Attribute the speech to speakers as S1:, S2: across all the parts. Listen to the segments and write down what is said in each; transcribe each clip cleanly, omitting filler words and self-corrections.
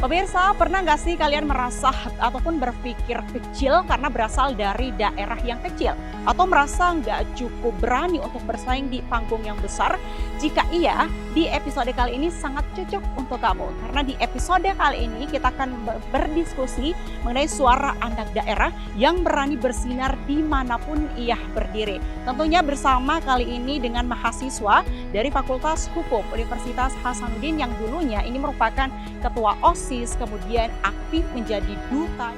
S1: Pemirsa, pernah nggak sih kalian merasa ataupun berpikir kecil karena berasal dari daerah yang kecil? Atau merasa nggak cukup berani untuk bersaing di panggung yang besar? Jika iya, di episode kali ini sangat cocok untuk kamu. Karena di episode kali ini kita akan berdiskusi mengenai suara anak daerah yang berani bersinar dimanapun ia berdiri. Tentunya bersama kali ini dengan mahasiswa dari Fakultas Hukum Universitas Hasanuddin yang dulunya ini merupakan ketua OSIS, kemudian aktif menjadi duta.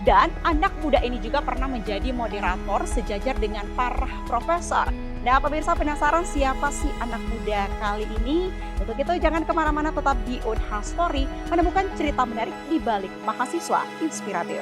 S1: Dan anak muda ini juga pernah menjadi moderator sejajar dengan para profesor. Nah, pemirsa penasaran siapa sih anak muda kali ini? Untuk itu jangan kemana-mana, tetap di Unhas Story menemukan cerita menarik di balik mahasiswa inspiratif.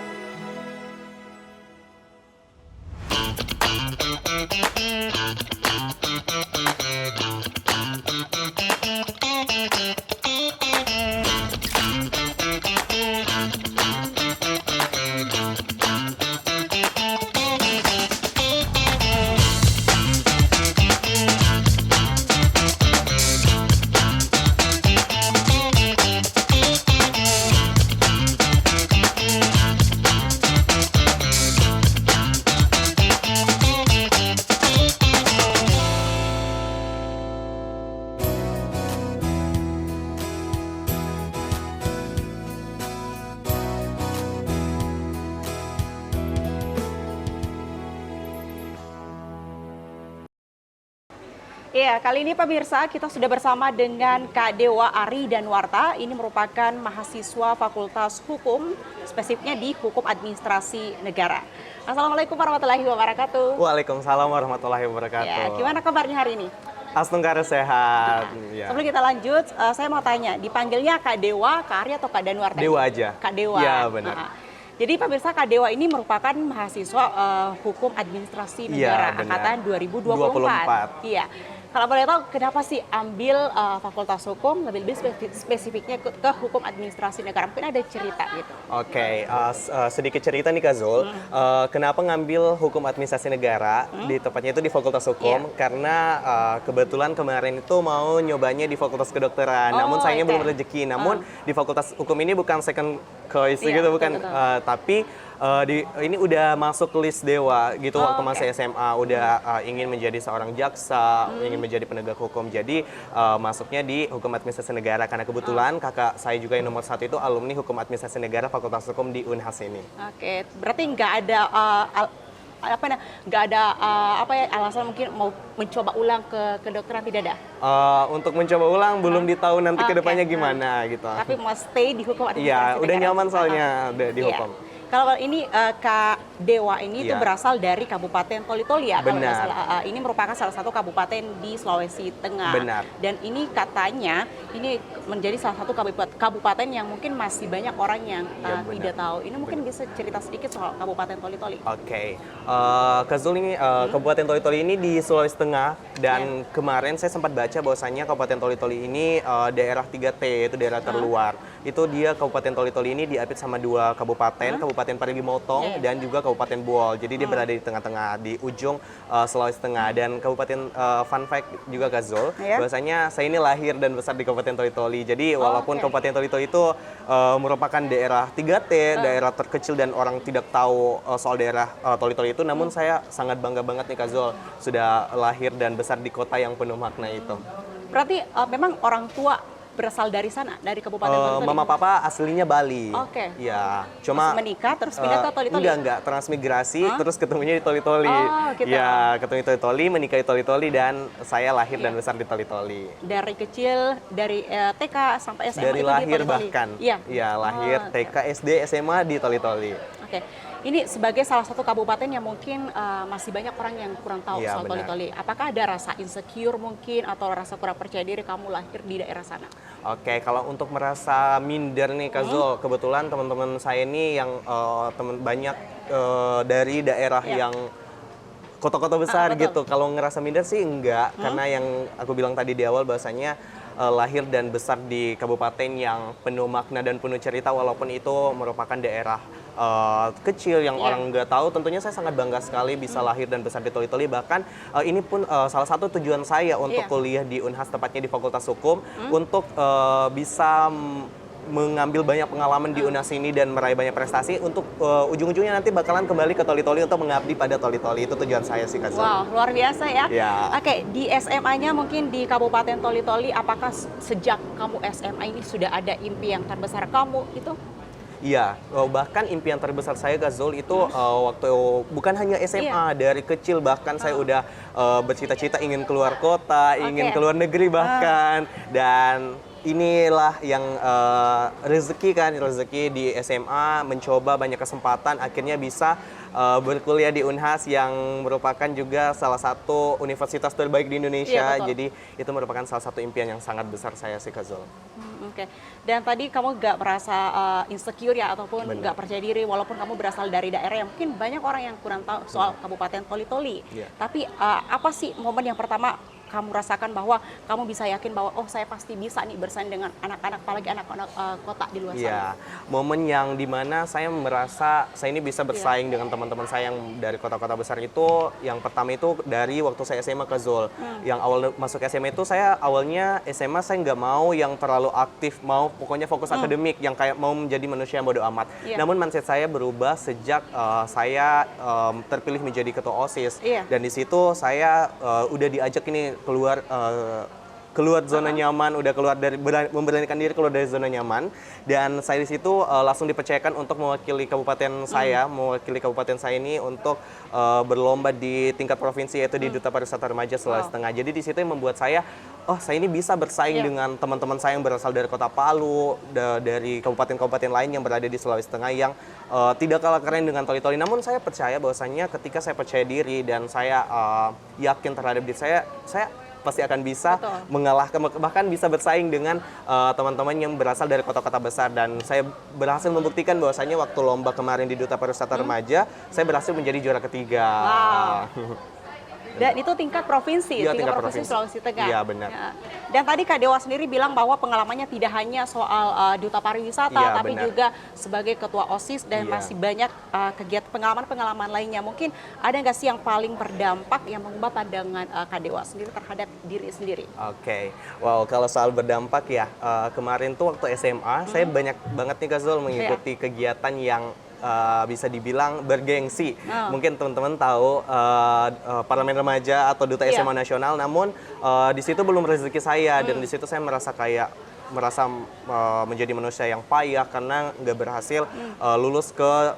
S1: Iya, kali ini pemirsa kita sudah bersama dengan Kak Dewa Ari Danwarta. Ini merupakan mahasiswa Fakultas Hukum, spesifiknya di Hukum Administrasi Negara. Assalamualaikum warahmatullahi wabarakatuh.
S2: Waalaikumsalam warahmatullahi wabarakatuh.
S1: Ya, gimana kabarnya hari ini?
S2: Astungkara sehat.
S1: Nah,
S2: ya.
S1: Sebelum kita lanjut, saya mau tanya, dipanggilnya Kak Dewa, Kak Ari atau Kak Danwarta?
S2: Dewa aja.
S1: Kak Dewa.
S2: Iya, benar.
S1: Jadi pemirsa, Kak Dewa ini merupakan mahasiswa Hukum Administrasi Negara angkatan 2024. Iya. Kalau boleh tahu kenapa sih ambil Fakultas Hukum, lebih spesifiknya ke Hukum Administrasi Negara? Mungkin ada cerita gitu.
S2: Oke, sedikit cerita nih Kak Zul. Kenapa ngambil Hukum Administrasi Negara, di tepatnya itu di Fakultas Hukum? Karena kebetulan kemarin itu mau nyobanya di Fakultas Kedokteran, namun sayangnya belum rezeki. Namun di Fakultas Hukum ini bukan second choice gitu, bukan. Tapi ini udah masuk list Dewa gitu waktu masih SMA, udah ingin menjadi seorang jaksa, ingin menjadi penegak hukum. Jadi masuknya di Hukum Administrasi Negara karena kebetulan kakak saya juga yang nomor 1 itu alumni Hukum Administrasi Negara Fakultas Hukum di Unhas ini.
S1: Oke, berarti nggak ada alasan mungkin mau mencoba ulang ke kedokteran, tidak ada?
S2: Untuk mencoba ulang belum ditahu nanti kedepannya gimana gitu.
S1: Tapi mau stay di Hukum Administrasi
S2: Iya, udah
S1: Negara.
S2: nyaman soalnya di hukum.
S1: Kalau ini Kak Dewa ini itu berasal dari Kabupaten Toli-Toli ya, kalau nggak salah. Ini merupakan salah satu kabupaten di Sulawesi Tengah.
S2: Benar.
S1: Dan ini katanya ini menjadi salah satu kabupaten yang mungkin masih banyak orang yang tidak tahu. Ini mungkin bisa cerita sedikit soal Kabupaten Toli-Toli.
S2: Oke, Kak Zul ini Kabupaten Toli-Toli ini di Sulawesi Tengah dan kemarin saya sempat baca bahwasannya Kabupaten Toli-Toli ini daerah 3T, yaitu daerah terluar. Itu dia Kabupaten Toli-Toli ini diapit sama 2 kabupaten, Kabupaten Parigi Motong dan juga Kabupaten Buol. Jadi dia berada di tengah-tengah, di ujung Sulawesi Tengah. Dan Kabupaten fun fact juga Kak Zul, bahwasanya saya ini lahir dan besar di Kabupaten Toli-Toli. Jadi walaupun Kabupaten Toli-Toli itu merupakan daerah 3T, daerah terkecil dan orang tidak tahu soal daerah Toli-Toli itu, namun saya sangat bangga banget nih Kak Zul sudah lahir dan besar di kota yang penuh makna itu.
S1: Berarti memang orang tua berasal dari sana, dari Kabupaten Toli-Toli?
S2: Mama papa aslinya Bali.
S1: Oke.
S2: Ya, cuma
S1: menikah terus pindah ke Toli-Toli?
S2: Enggak, transmigrasi terus ketemunya di Toli-Toli.
S1: Oh, gitu.
S2: Ya, ketemu di Toli-Toli, menikah di Toli-Toli dan saya lahir dan besar di Toli-Toli.
S1: Dari kecil, dari TK sampai SMA
S2: dari
S1: itu
S2: lahir
S1: di Toli-Toli?
S2: bahkan. Iya, lahir TK, SD, SMA di Toli-Toli.
S1: Oke. Ini sebagai salah satu kabupaten yang mungkin masih banyak orang yang kurang tahu soal Toli-Toli. Apakah ada rasa insecure mungkin atau rasa kurang percaya diri kamu lahir di daerah sana?
S2: Oke, kalau untuk merasa minder nih Kak Zul, kebetulan teman-teman saya ini yang banyak dari daerah yang kota-kota besar gitu. Kalau ngerasa minder sih enggak, karena yang aku bilang tadi di awal bahasanya lahir dan besar di kabupaten yang penuh makna dan penuh cerita, walaupun itu merupakan daerah kecil yang orang nggak tahu. Tentunya saya sangat bangga sekali bisa lahir dan besar di Toli-Toli. Bahkan ini pun salah satu tujuan saya untuk kuliah di Unhas, tepatnya di Fakultas Hukum, untuk bisa mengambil banyak pengalaman di UNAS ini dan meraih banyak prestasi untuk ujung-ujungnya nanti bakalan kembali ke Toli Toli untuk mengabdi pada Toli Toli. Itu tujuan saya sih, Kak Zul.
S1: Wow, luar biasa ya.
S2: Ya.
S1: Oke, di SMA-nya mungkin di Kabupaten Toli Toli, apakah sejak kamu SMA ini sudah ada impian terbesar kamu itu?
S2: Iya, bahkan impian terbesar saya, Kak Zul, itu waktu bukan hanya SMA, dari kecil bahkan saya udah bercita-cita ingin keluar kota, ingin keluar negeri bahkan, dan inilah yang rezeki di SMA, mencoba banyak kesempatan, akhirnya bisa berkuliah di Unhas yang merupakan juga salah satu universitas terbaik di Indonesia.
S1: Iya,
S2: jadi itu merupakan salah satu impian yang sangat besar saya sih, Kak Zul.
S1: Oke. Dan tadi kamu nggak merasa insecure ya, ataupun nggak percaya diri, walaupun kamu berasal dari daerah yang mungkin banyak orang yang kurang tahu soal Kabupaten Toli Toli. Tapi apa sih momen yang pertama kamu rasakan bahwa kamu bisa yakin bahwa oh saya pasti bisa nih bersaing dengan anak-anak, apalagi anak-anak kota di luar sana?
S2: Iya, momen yang dimana saya merasa saya ini bisa bersaing dengan teman-teman saya yang dari kota-kota besar itu, yang pertama itu dari waktu saya SMA, ke Zul. Yang awal masuk SMA itu saya awalnya SMA saya nggak mau yang terlalu aktif, mau pokoknya fokus akademik, yang kayak mau menjadi manusia yang bodo amat. Namun mindset saya berubah sejak saya terpilih menjadi ketua OSIS. Dan di situ saya udah diajak ini keluar zona nyaman, udah keluar dari memberanikan diri keluar dari zona nyaman, dan saya di situ langsung dipercayakan untuk mewakili kabupaten saya ini untuk berlomba di tingkat provinsi, yaitu di Duta Pariwisata Remaja Sulawesi Tengah. Jadi di situ yang membuat saya saya ini bisa bersaing dengan teman-teman saya yang berasal dari Kota Palu, dari kabupaten-kabupaten lain yang berada di Sulawesi Tengah yang tidak kalah keren dengan Toli Toli. Namun saya percaya bahwasannya ketika saya percaya diri dan saya yakin terhadap diri saya pasti akan bisa mengalahkan, bahkan bisa bersaing dengan teman-teman yang berasal dari kota-kota besar. Dan saya berhasil membuktikan bahwasannya waktu lomba kemarin di Duta Pariwisata Remaja, saya berhasil menjadi juara ketiga.
S1: Dan itu tingkat provinsi, tingkat provinsi Sulawesi Tengah.
S2: Iya, benar.
S1: Dan tadi Kak Dewa sendiri bilang bahwa pengalamannya tidak hanya soal Duta Pariwisata, tapi juga sebagai ketua OSIS dan masih banyak kegiatan pengalaman-pengalaman lainnya. Mungkin ada nggak sih yang paling berdampak yang mengubah pandangan Kak Dewa sendiri terhadap diri sendiri?
S2: Oke, wow, kalau soal berdampak ya, kemarin tuh waktu SMA, saya banyak banget nih, Kak Zul, mengikuti kegiatan yang bisa dibilang bergengsi. Mungkin teman-teman tahu Parlemen Remaja atau Duta SMA Nasional, namun di situ belum rezeki saya, dan di situ saya merasa menjadi manusia yang payah karena nggak berhasil lulus ke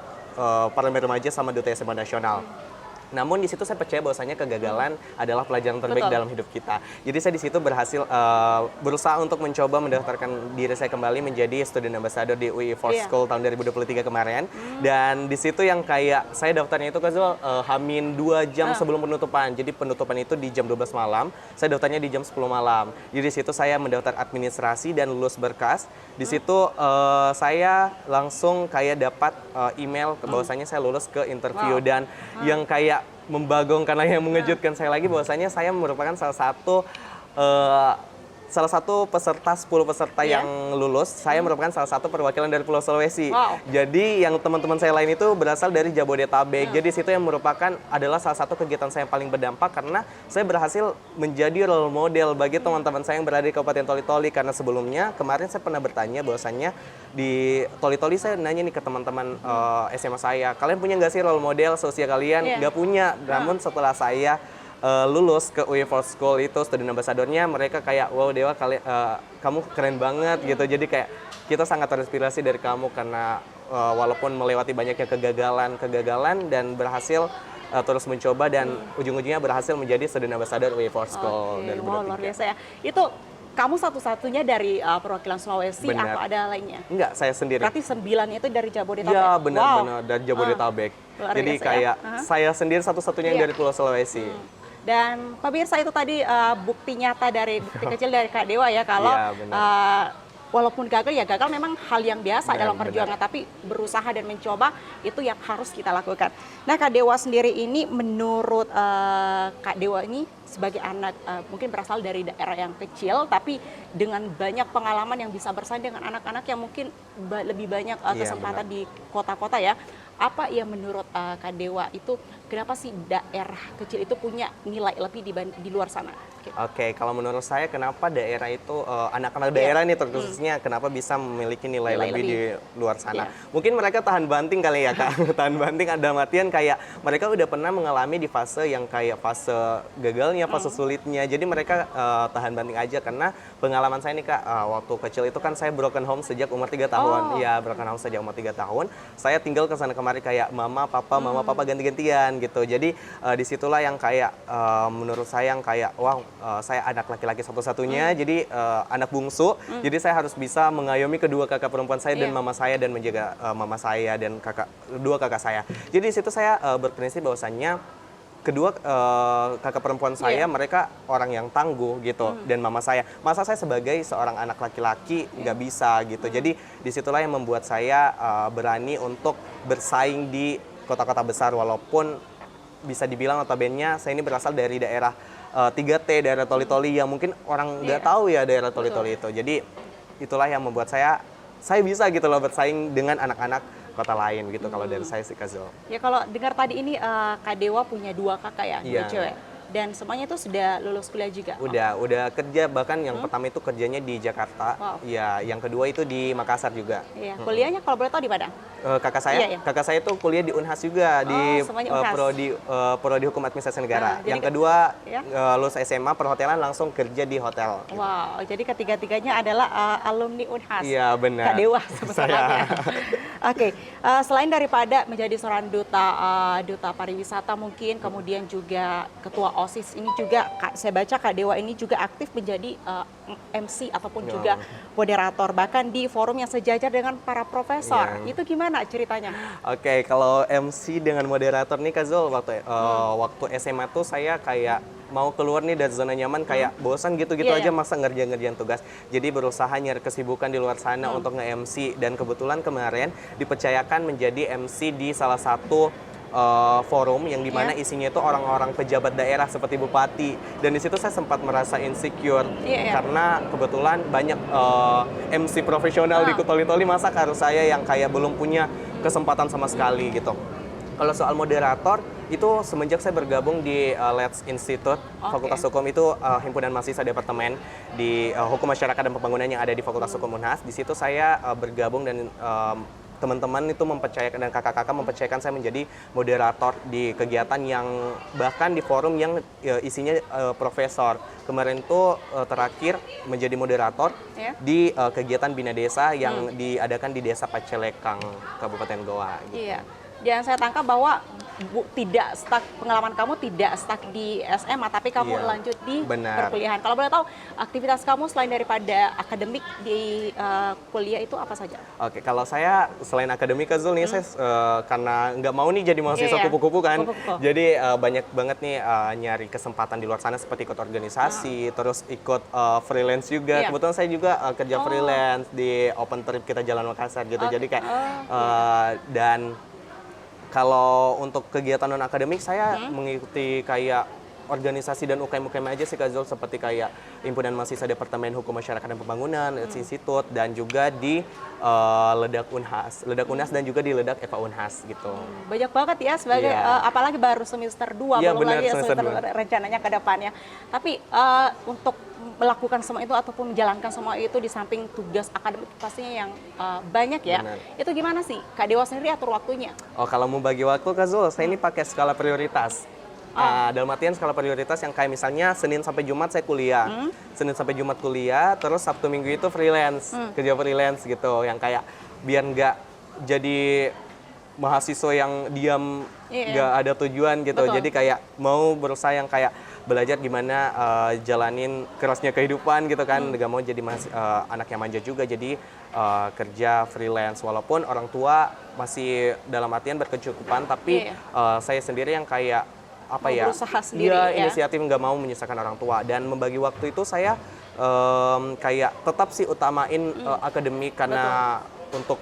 S2: Parlemen Remaja sama Duta SMA Nasional. Namun di situ saya percaya bahwasanya kegagalan adalah pelajaran terbaik dalam hidup kita. Jadi saya di situ berhasil berusaha untuk mencoba mendaftarkan diri saya kembali menjadi student ambassador di UI for School tahun 2023 kemarin. Dan di situ yang kayak saya daftarnya itu, Kak Zul, hamin 2 jam sebelum penutupan. Jadi penutupan itu di jam 12 malam, saya daftarnya di jam 10 malam. Jadi di situ saya mendaftar administrasi dan lulus berkas. Di situ saya langsung kayak dapat email bahwasanya saya lulus ke interview. Dan yang kayak membagongkan lagi, yang mengejutkan saya lagi, bahwasanya saya merupakan salah satu peserta 10 peserta yang lulus. Saya merupakan salah satu perwakilan dari Pulau Sulawesi. Jadi yang teman-teman saya lain itu berasal dari Jabodetabek. Jadi situ yang merupakan adalah salah satu kegiatan saya yang paling berdampak, karena saya berhasil menjadi role model bagi teman-teman saya yang berada di Kabupaten Toli Toli. Karena sebelumnya kemarin saya pernah bertanya bahwasannya di Toli Toli, saya nanya nih ke teman-teman SMA saya, kalian punya nggak sih role model seusia kalian? Nggak punya. Namun setelah saya lulus ke UI for School itu student ambassador-nya, mereka kayak wow Dewa, kamu keren banget gitu. Jadi kayak kita sangat terinspirasi dari kamu, karena walaupun melewati banyaknya kegagalan dan berhasil terus mencoba, dan ujung-ujungnya berhasil menjadi student ambassador UI for School 2023.
S1: Wow, luar biasa ya. Itu kamu satu-satunya dari perwakilan Sulawesi atau ada lainnya?
S2: Enggak, saya sendiri.
S1: Berarti 9 itu dari Jabodetabek?
S2: Iya, benar-benar dari Jabodetabek. Jadi kayak saya sendiri satu-satunya yang dari Pulau Sulawesi.
S1: Dan pemirsa, itu tadi bukti nyata dari bukti kecil dari Kak Dewa ya, kalau walaupun gagal ya gagal memang hal yang biasa dalam perjuangan, tapi berusaha dan mencoba itu yang harus kita lakukan. Nah, Kak Dewa sendiri ini, menurut Kak Dewa ini sebagai anak mungkin berasal dari daerah yang kecil, tapi dengan banyak pengalaman yang bisa bersaing dengan anak-anak yang mungkin lebih banyak
S2: Iya,
S1: kesempatan
S2: benar.
S1: di kota-kota ya. Apa yang menurut Kak Dewa itu kenapa sih daerah kecil itu punya nilai lebih di luar sana?
S2: Oke, kalau menurut saya kenapa daerah itu anak-anak
S1: Iya.
S2: daerah ini terkhususnya kenapa bisa memiliki nilai
S1: Nilai
S2: lebih
S1: lebih.
S2: di luar sana.
S1: Iya.
S2: Mungkin mereka tahan banting kali ya Kak. Tahan banting ada matian kayak mereka udah pernah mengalami di fase yang kayak fase gagalnya, fase sulitnya. Jadi mereka tahan banting aja karena pengalaman saya nih Kak, waktu kecil itu kan saya broken home sejak umur 3 tahun.
S1: Oh.
S2: Iya, broken home sejak umur 3 tahun. Saya tinggal ke sana kemari kayak mama, papa ganti-gantian gitu. Jadi disitulah yang kayak menurut saya yang kayak wah saya anak laki-laki satu-satunya, jadi anak bungsu. Jadi saya harus bisa mengayomi kedua kakak perempuan saya dan
S1: Iya.
S2: mama saya dan menjaga mama saya dan kedua kakak saya. Jadi di situ saya berprinsip bahwasannya kedua kakak perempuan saya
S1: Iya.
S2: mereka orang yang tangguh gitu dan masa saya sebagai seorang anak laki-laki nggak bisa gitu. Jadi disitulah yang membuat saya berani untuk bersaing di kota-kota besar walaupun bisa dibilang notabene saya ini berasal dari daerah 3T, daerah Toli-Toli yang mungkin orang nggak
S1: Iya.
S2: tahu ya daerah Toli-Toli itu. Jadi itulah yang membuat saya bisa gitu loh bersaing dengan anak-anak kota lain gitu kalau dari saya sih Kak Zul.
S1: Ya kalau dengar tadi ini Kak Dewa punya 2 kakak ya, 2
S2: Iya.
S1: cewek. Dan semuanya itu sudah lulus kuliah juga.
S2: Udah kerja, bahkan yang pertama itu kerjanya di Jakarta.
S1: Wow.
S2: Iya, yang kedua itu di Makassar juga.
S1: Iya, kuliahnya kalau boleh tahu di mana? Iya, iya.
S2: Kakak saya tuh kuliah di Unhas juga di
S1: semuanya Unhas.
S2: Prodi Hukum Administrasi Negara.
S1: Jadi
S2: Yang kedua
S1: ya?
S2: lulus SMA perhotelan langsung kerja di hotel.
S1: Wow, jadi ketiga-tiganya adalah alumni Unhas.
S2: Iya, benar.
S1: Kak Dewa sebenarnya. Oke, selain daripada menjadi seorang duta pariwisata mungkin, kemudian juga ketua OSIS ini juga, saya baca Kak Dewa ini juga aktif menjadi MC ataupun juga moderator, bahkan di forum yang sejajar dengan para profesor.
S2: Iya.
S1: Itu gimana ceritanya?
S2: Oke, kalau MC dengan moderator nih Kak Zul, waktu SMA tuh saya kayak mau keluar nih dari zona nyaman, kayak bosan gitu-gitu
S1: Iya,
S2: aja
S1: iya.
S2: masa ngerjain tugas. Jadi berusaha nyari kesibukan di luar sana untuk nge-MC, dan kebetulan kemarin dipercayakan menjadi MC di salah satu forum yang dimana
S1: Iya.
S2: isinya itu orang-orang pejabat daerah seperti bupati, dan di situ saya sempat merasa insecure
S1: Iya, iya.
S2: karena kebetulan banyak MC profesional di Toli-Toli, masa harus saya yang kayak belum punya kesempatan sama sekali gitu. Kalau soal moderator itu semenjak saya bergabung di Let's Institute Fakultas Hukum, itu himpunan mahasiswa departemen di Hukum Masyarakat dan Pembangunan yang ada di Fakultas Hukum Unhas. Di situ saya bergabung dan teman-teman itu mempercayakan dan kakak-kakak mempercayakan saya menjadi moderator di kegiatan yang bahkan di forum yang isinya profesor. Kemarin tuh terakhir menjadi moderator di kegiatan Bina Desa yang diadakan di Desa Pacelekang, Kabupaten Goa. Gitu.
S1: Iya. Dan saya tangkap bahwa tidak stuck, pengalaman kamu tidak stuck di SMA, tapi kamu
S2: Iya,
S1: lanjut di
S2: benar.
S1: perkuliahan. Kalau boleh tahu, aktivitas kamu selain daripada akademik di kuliah itu apa saja?
S2: Oke, kalau saya selain akademik Kak Zul nih, saya karena nggak mau nih jadi mahasiswa
S1: Iya, iya.
S2: kupu-kupu kan,
S1: Kupu-kupu.
S2: jadi banyak banget nih nyari kesempatan di luar sana seperti ikut organisasi, terus ikut freelance juga.
S1: Iya.
S2: Kebetulan saya juga kerja freelance di Open Trip Kita Jalan Makassar gitu. Jadi kayak dan kalau untuk kegiatan non akademik saya mengikuti kayak organisasi dan UKM-UKM aja sih Kak Zul, seperti kayak Himpunan Mahasiswa Departemen Hukum Masyarakat dan Pembangunan, Let's Institute, dan juga di Ledak Unhas dan juga di Ledak Eva Unhas gitu.
S1: Banyak banget ya, sebagai
S2: Iya.
S1: apalagi baru semester 2,
S2: Iya,
S1: belum
S2: benar,
S1: lagi ya
S2: semester
S1: semester rencananya ke depannya. Tapi untuk melakukan semua itu ataupun menjalankan semua itu di samping tugas akademik pastinya yang banyak ya.
S2: Benar.
S1: Itu gimana sih Kak Dewa sendiri atur waktunya?
S2: Oh, kalau mau bagi waktu Kak Zul, saya ini pakai skala prioritas. Dalam artian skala prioritas yang kayak misalnya Senin sampai Jumat saya kuliah, Senin sampai Jumat kuliah, terus Sabtu Minggu itu freelance, kerja freelance gitu, yang kayak biar nggak jadi mahasiswa yang diam, nggak ada tujuan gitu.
S1: Betul.
S2: Jadi kayak mau berusaha yang kayak belajar gimana jalanin kerasnya kehidupan gitu kan, nggak mau jadi anak yang manja juga, jadi kerja freelance walaupun orang tua masih dalam artian berkecukupan, tapi saya sendiri yang kayak apa
S1: Mau
S2: ya,
S1: berusaha sendiri,
S2: iya,
S1: ya.
S2: inisiatif nggak mau menyusahkan orang tua, dan membagi waktu itu saya kayak tetap sih utamain akademik karena untuk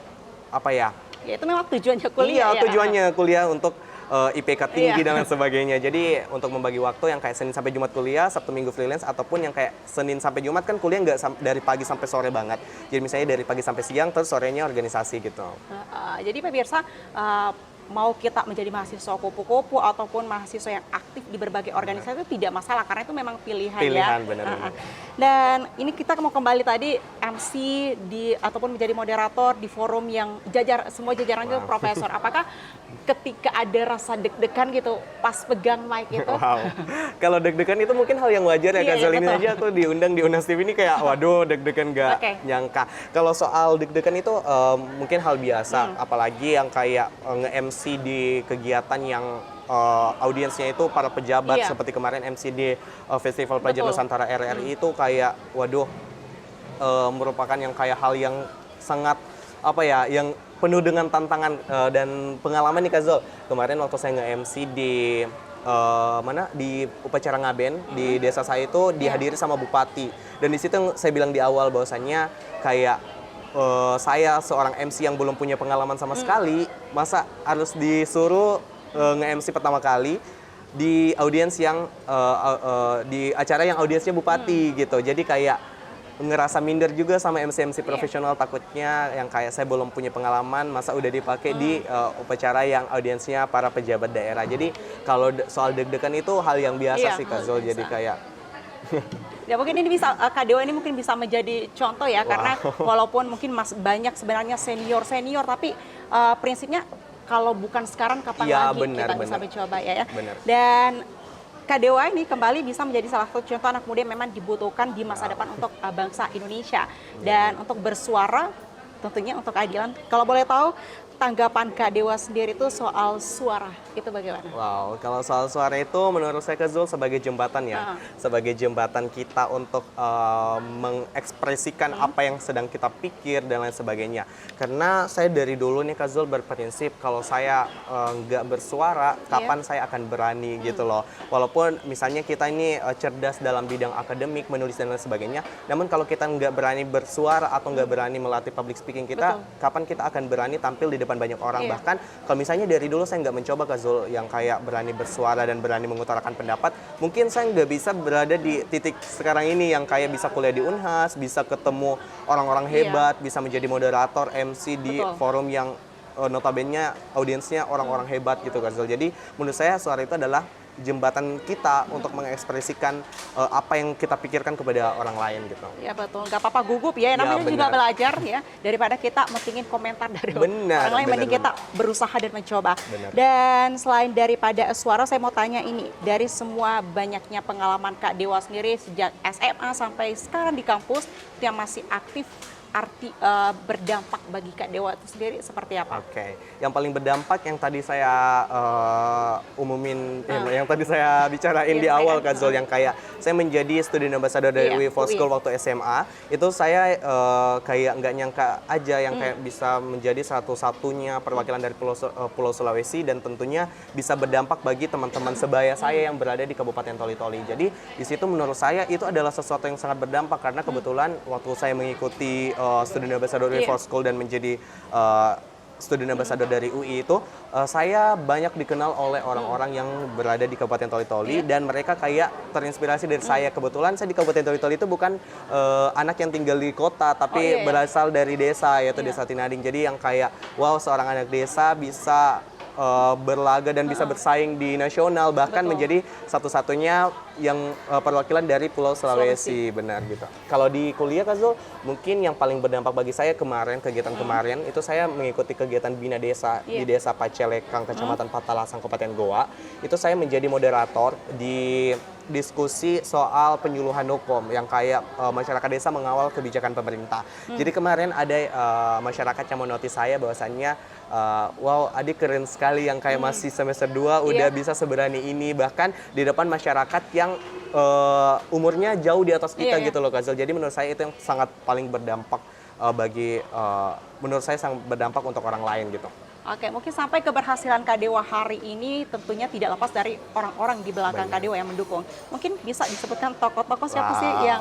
S2: apa ya,
S1: Ya itu memang tujuannya kuliah
S2: iya,
S1: ya.
S2: tujuannya kuliah untuk IPK tinggi dan lain sebagainya. Jadi untuk membagi waktu yang kayak Senin sampai Jumat kuliah, Sabtu Minggu freelance, ataupun yang kayak Senin sampai Jumat kan kuliah nggak dari pagi sampai sore banget. Jadi misalnya dari pagi sampai siang, terus sorenya organisasi gitu.
S1: Jadi pemirsa, mau kita menjadi mahasiswa kupu-kupu ataupun mahasiswa yang aktif di berbagai organisasi itu tidak masalah, karena itu memang pilihan ya.
S2: Benar.
S1: Dan ini kita mau kembali tadi MC ataupun menjadi moderator di forum yang semua jajaran itu profesor. Apakah ketika ada rasa deg-degan gitu pas pegang mic itu?
S2: Wow, kalau deg-degan itu mungkin hal yang wajar ya, Kak Zul. Ini aja aku diundang di Unas TV ini kayak waduh deg-degan nggak nyangka. Kalau soal deg-degan itu mungkin hal biasa, apalagi yang kayak nge-MC di kegiatan yang audiensnya itu para pejabat, seperti kemarin MC di Festival Pelajar Nusantara RRI itu kayak waduh merupakan yang kayak hal yang sangat yang penuh dengan tantangan dan pengalaman nih Kak Zul. Kemarin waktu saya nge-MC di di upacara ngaben di desa saya itu dihadiri sama bupati, dan di situ saya bilang di awal bahwasannya kayak saya seorang MC yang belum punya pengalaman sama sekali, masa harus disuruh nge-MC pertama kali di audiens yang di acara yang audiensnya bupati gitu. Jadi kayak ngerasa minder juga sama MC-MC profesional, takutnya yang kayak saya belum punya pengalaman, masa udah dipakai di upacara yang audiensnya para pejabat daerah. Jadi kalau soal deg-degan itu hal yang biasa sih Kak Zul. Jadi kayak
S1: ya mungkin ini bisa Kak Dewa ini mungkin bisa menjadi contoh ya, karena walaupun mungkin banyak sebenarnya senior tapi prinsipnya kalau bukan sekarang kapan lagi kita bisa mencoba ya. Dan Kak Dewa ini kembali bisa menjadi salah satu contoh anak muda yang memang dibutuhkan di masa depan untuk bangsa Indonesia dan untuk bersuara tentunya untuk keadilan. Kalau boleh tahu tanggapan Kak Dewa sendiri itu soal suara itu bagaimana?
S2: Wow, kalau soal suara itu menurut saya Kak Zul sebagai jembatan ya, sebagai jembatan kita untuk mengekspresikan apa yang sedang kita pikir dan lain sebagainya. Karena saya dari dulu nih Kak Zul berprinsip kalau saya nggak bersuara, kapan saya akan berani gitu loh. Walaupun misalnya kita ini cerdas dalam bidang akademik, menulis dan lain sebagainya, namun kalau kita nggak berani bersuara atau nggak berani melatih public speaking kita, kapan kita akan berani tampil di depan banyak orang? Bahkan kalau misalnya dari dulu saya nggak mencoba Kak Zul yang kayak berani bersuara dan berani mengutarakan pendapat, mungkin saya nggak bisa berada di titik sekarang ini yang kayak bisa kuliah di Unhas, bisa ketemu orang-orang hebat, bisa menjadi moderator MC di forum yang notabene audiensnya orang-orang hebat gitu Kak Zul. Jadi menurut saya suara itu adalah jembatan kita untuk mengekspresikan apa yang kita pikirkan kepada orang lain gitu.
S1: Ya betul, nggak apa-apa gugup ya, namanya juga belajar ya, daripada kita mentingin komentar dari orang lain, mending kita berusaha dan mencoba. Dan selain daripada suara, saya mau tanya ini, dari semua banyaknya pengalaman Kak Dewa sendiri sejak SMA sampai sekarang di kampus yang masih aktif, berdampak bagi Kak Dewa itu sendiri seperti apa?
S2: Yang paling berdampak yang tadi saya umumin, yang tadi saya bicarain di awal Kak Zul, yang kayak saya menjadi student ambassador dari UI for School waktu SMA, itu saya kayak nggak nyangka aja yang kayak bisa menjadi satu-satunya perwakilan dari Pulau Sulawesi, dan tentunya bisa berdampak bagi teman-teman sebaya saya yang berada di Kabupaten Toli-Toli. Jadi di situ menurut saya itu adalah sesuatu yang sangat berdampak, karena kebetulan waktu saya mengikuti student ambassador UI for School dan menjadi student ambassador dari UI itu, saya banyak dikenal oleh orang-orang yang berada di Kabupaten Toli-Toli, dan mereka kayak terinspirasi dari saya. Kebetulan saya di Kabupaten Toli-Toli itu bukan anak yang tinggal di kota, tapi berasal dari desa, yaitu Desa Tinading. Jadi yang kayak wow, seorang anak desa bisa berlaga dan bisa bersaing di nasional, bahkan menjadi satu-satunya yang perwakilan dari Pulau Sulawesi. Benar gitu. Kalau di kuliah Kak Zul, mungkin yang paling berdampak bagi saya kegiatan kemarin itu saya mengikuti kegiatan Bina Desa di Desa Pacelekang, Kecamatan Patalasang, Kabupaten Goa. Itu saya menjadi moderator di diskusi soal penyuluhan hukum yang kayak masyarakat desa mengawal kebijakan pemerintah. Jadi kemarin ada masyarakat yang menotis saya bahwasannya wow, adik keren sekali yang kayak masih semester 2 udah bisa seberani ini, bahkan di depan masyarakat yang umurnya jauh di atas kita gitu loh Kak Zul. Jadi menurut saya itu yang sangat paling berdampak menurut saya sangat berdampak untuk orang lain gitu.
S1: Mungkin sampai keberhasilan Kak Dewa hari ini tentunya tidak lepas dari orang-orang di belakang Kak Dewa yang mendukung. Mungkin bisa disebutkan tokoh-tokoh siapa sih yang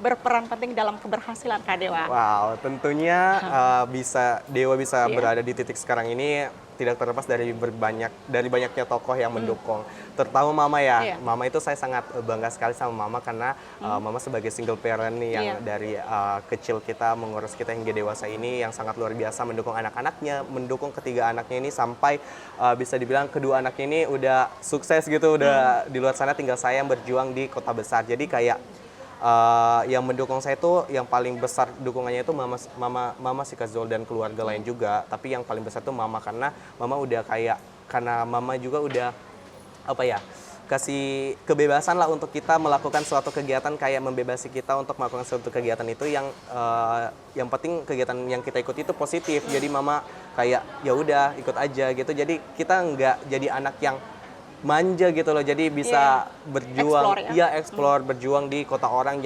S1: berperan penting dalam keberhasilan Kak Dewa?
S2: Wow, tentunya Dewa bisa berada di titik sekarang ini tidak terlepas dari banyaknya tokoh yang mendukung, terutama mama ya.
S1: Iya.
S2: Mama itu saya sangat bangga sekali sama mama karena mama sebagai single parent nih yang dari kecil kita mengurus kita hingga dewasa ini yang sangat luar biasa, mendukung anak-anaknya, mendukung ketiga anaknya ini sampai bisa dibilang kedua anaknya ini udah sukses gitu, udah di luar sana, tinggal saya yang berjuang di kota besar. Jadi kayak yang mendukung saya itu yang paling besar dukungannya itu mama si Kak Zul dan keluarga lain juga, tapi yang paling besar itu mama karena mama udah karena mama juga udah apa ya, kasih kebebasan lah untuk kita melakukan suatu kegiatan, kayak membebasi kita untuk melakukan suatu kegiatan itu yang penting kegiatan yang kita ikuti itu positif. Jadi mama kayak ya udah ikut aja gitu, jadi kita nggak jadi anak yang manja gitu loh, jadi bisa berjuang, explore, berjuang di kota orang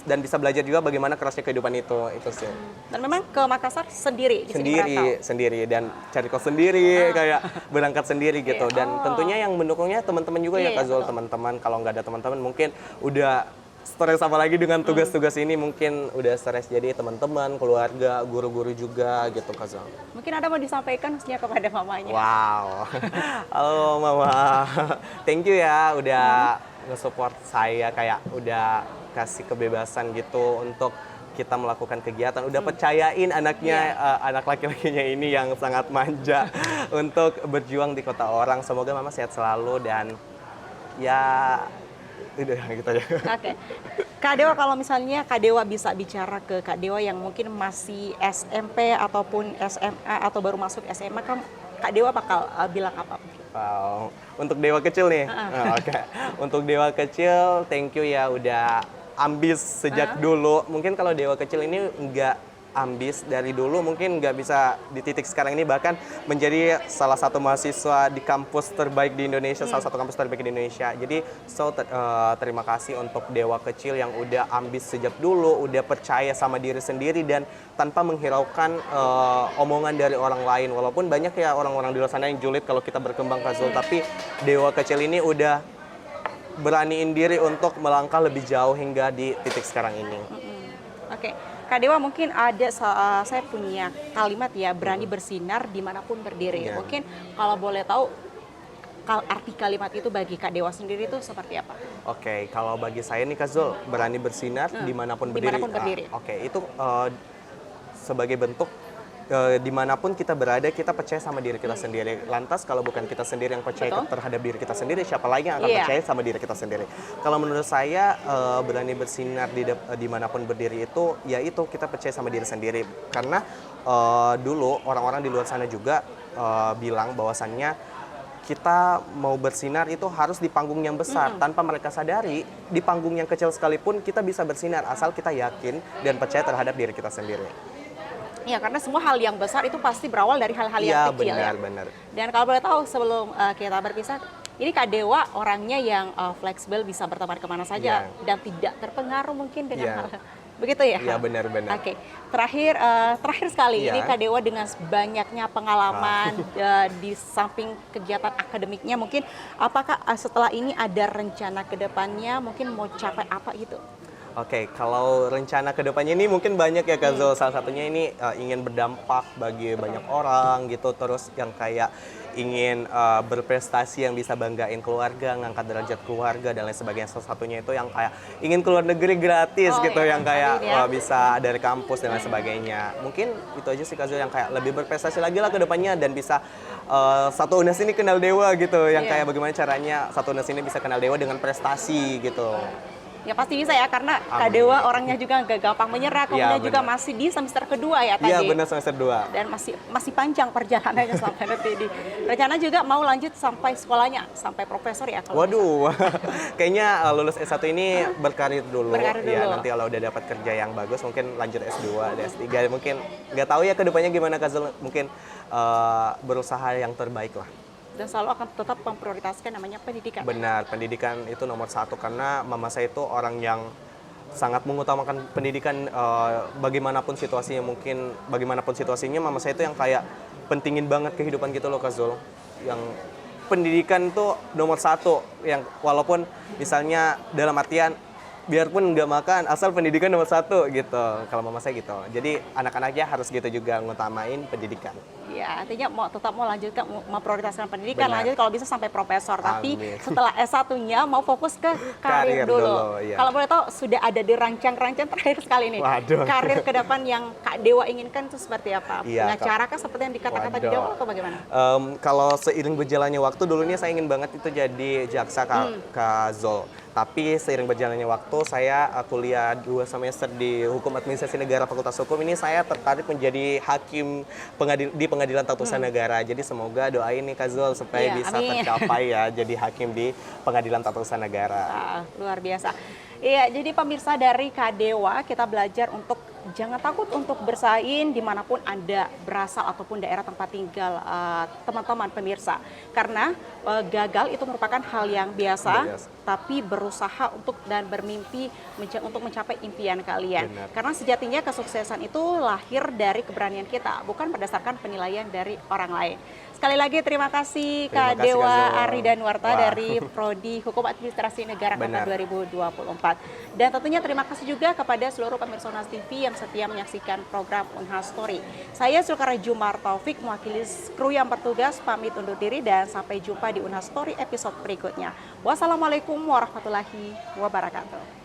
S2: dan bisa belajar juga bagaimana kerasnya kehidupan itu sih.
S1: Dan memang ke Makassar sendiri?
S2: Sendiri dan cari kos sendiri, kayak berangkat sendiri gitu. Dan tentunya yang mendukungnya teman-teman juga ya Kak Zul, teman-teman. Kalau nggak ada teman-teman mungkin udah stres, apalagi dengan tugas-tugas ini mungkin udah stres. Jadi teman-teman, keluarga, guru-guru juga gitu Kak Zul.
S1: Mungkin ada mau disampaikan khususnya kepada mamanya?
S2: Wow, halo mama, thank you ya udah nge-support saya, kayak udah kasih kebebasan gitu untuk kita melakukan kegiatan, udah percayain anaknya, anak laki-lakinya ini yang sangat manja untuk berjuang di kota orang. Semoga mama sehat selalu dan ya udah gitu aja.
S1: Oke. Kak Dewa, kalau misalnya Kak Dewa bisa bicara ke Kak Dewa yang mungkin masih SMP ataupun SMA atau baru masuk SMA, Kak Dewa bakal bilang apa?
S2: Wow, untuk Dewa kecil nih. Oke. Untuk Dewa kecil, thank you ya udah ambis sejak dulu. Mungkin kalau Dewa kecil ini nggak ambis dari dulu, mungkin nggak bisa di titik sekarang ini, bahkan menjadi salah satu mahasiswa di kampus terbaik di Indonesia, salah satu kampus terbaik di Indonesia. Jadi terima kasih untuk Dewa kecil yang udah ambis sejak dulu, udah percaya sama diri sendiri dan tanpa menghiraukan omongan dari orang lain. Walaupun banyak ya orang-orang di luar sana yang julid kalau kita berkembang Kak Zul, tapi Dewa kecil ini udah beraniin diri untuk melangkah lebih jauh hingga di titik sekarang ini.
S1: Oke. Kak Dewa, mungkin ada saya punya kalimat ya, berani bersinar dimanapun berdiri. Mungkin kalau boleh tahu arti kalimat itu bagi Kak Dewa sendiri itu seperti apa?
S2: Oke, kalau bagi saya nih Kak Zul, berani bersinar dimanapun berdiri.
S1: Dimanapun berdiri.
S2: Oke, itu sebagai bentuk dimanapun kita berada, kita percaya sama diri kita sendiri. Lantas kalau bukan kita sendiri yang percaya terhadap diri kita sendiri, siapa lagi yang akan percaya sama diri kita sendiri? Kalau menurut saya berani bersinar dimanapun berdiri itu, yaitu kita percaya sama diri sendiri. Karena dulu orang-orang di luar sana juga bilang bahwasannya kita mau bersinar itu harus di panggung yang besar. Tanpa mereka sadari, di panggung yang kecil sekalipun kita bisa bersinar asal kita yakin dan percaya terhadap diri kita sendiri.
S1: Ya, karena semua hal yang besar itu pasti berawal dari hal-hal yang kecil ya.
S2: Benar.
S1: Dan kalau boleh tahu sebelum kita berpisah, ini Kak Dewa orangnya yang fleksibel, bisa berteman kemana saja dan tidak terpengaruh mungkin dengan hal begitu ya?
S2: Iya, benar.
S1: Oke, terakhir sekali ini Kak Dewa dengan banyaknya pengalaman di samping kegiatan akademiknya, mungkin apakah setelah ini ada rencana ke depannya, mungkin mau capai apa gitu?
S2: Oke, kalau rencana kedepannya ini mungkin banyak ya Kak Zul. Salah satunya ini ingin berdampak bagi banyak orang gitu. Terus yang kayak ingin berprestasi yang bisa banggain keluarga, ngangkat derajat keluarga dan lain sebagainya. Salah satunya itu yang kayak ingin keluar negeri gratis gitu, yang kayak bisa dari kampus dan lain sebagainya. Mungkin itu aja sih Kak Zul, yang kayak lebih berprestasi lagi lah kedepannya dan bisa satu UNES ini kenal Dewa gitu. Yang kayak bagaimana caranya satu UNES ini bisa kenal Dewa dengan prestasi gitu.
S1: Ya pasti bisa ya, karena Kak Dewa orangnya juga gak gampang menyerah, kemudian juga masih di semester kedua ya tadi.
S2: Iya benar, semester 2.
S1: Dan masih panjang perjalanannya sampai nanti di. Rencana juga mau lanjut sampai sekolahnya, sampai profesor ya kalau
S2: Waduh, kayaknya lulus S1 ini berkarir dulu.
S1: Ya,
S2: nanti kalau udah dapat kerja yang bagus mungkin lanjut S2, S3. Mungkin nggak tahu ya kedepannya gimana Kak Zul, mungkin berusaha yang terbaik lah.
S1: Dan selalu akan tetap memprioritaskan namanya pendidikan.
S2: Benar, pendidikan itu nomor satu karena mama saya itu orang yang sangat mengutamakan pendidikan bagaimanapun situasinya. Mungkin bagaimanapun situasinya, mama saya itu yang kayak pentingin banget kehidupan gitu loh Kak Zul. Yang pendidikan itu nomor satu, yang walaupun misalnya dalam artian biarpun nggak makan, asal pendidikan nomor satu gitu. Kalau mama saya gitu. Jadi anak-anaknya harus gitu juga ngutamain pendidikan.
S1: Ya, artinya tetap mau lanjutkan, mau prioritaskan pendidikan,
S2: Benar.
S1: lanjut kalau bisa sampai profesor. Tapi
S2: Amin.
S1: setelah S1-nya mau fokus ke karir
S2: Karir
S1: dulu.
S2: dulu, iya.
S1: Kalau boleh tahu, sudah ada di rancang-rancang terakhir sekali nih.
S2: Waduh.
S1: Karir ke depan yang Kak Dewa inginkan itu seperti apa?
S2: Iya,
S1: Pengacara kah seperti yang dikatakan tadi
S2: Waduh.
S1: Dewa atau bagaimana?
S2: Kalau seiring berjalannya waktu, dulunya saya ingin banget itu jadi jaksa Kak Zul. Tapi seiring berjalannya waktu, saya kuliah 2 semester di Hukum Administrasi Negara Fakultas Hukum. Ini saya tertarik menjadi hakim di Pengadilan Tata Usaha Negara. Jadi semoga doain nih Kak Zul supaya
S1: Iya,
S2: bisa
S1: amin.
S2: tercapai ya jadi hakim di Pengadilan Tata Usaha Negara.
S1: Luar biasa. Iya, jadi pemirsa dari Kak Dewa, kita belajar untuk jangan takut untuk bersaing dimanapun Anda berasal ataupun daerah tempat tinggal teman-teman pemirsa. Karena gagal itu merupakan hal yang biasa, tapi berusaha untuk dan bermimpi untuk mencapai impian kalian.
S2: Benar.
S1: Karena sejatinya kesuksesan itu lahir dari keberanian kita, bukan berdasarkan penilaian dari orang lain. Sekali lagi terima kasih
S2: Terima
S1: Kak
S2: kasih,
S1: Dewa
S2: Kak Zul.
S1: Ari Danwarta
S2: Wah.
S1: dari Prodi Hukum Administrasi Negara
S2: Benar.
S1: Angkatan 2024. Dan tentunya terima kasih juga kepada seluruh pemirsa Unhas TV yang setia menyaksikan program Unhas Story. Saya Zulkarnain Jumar Taufik mewakili kru yang bertugas pamit undur diri dan sampai jumpa di Unhas Story episode berikutnya. Wassalamualaikum warahmatullahi wabarakatuh.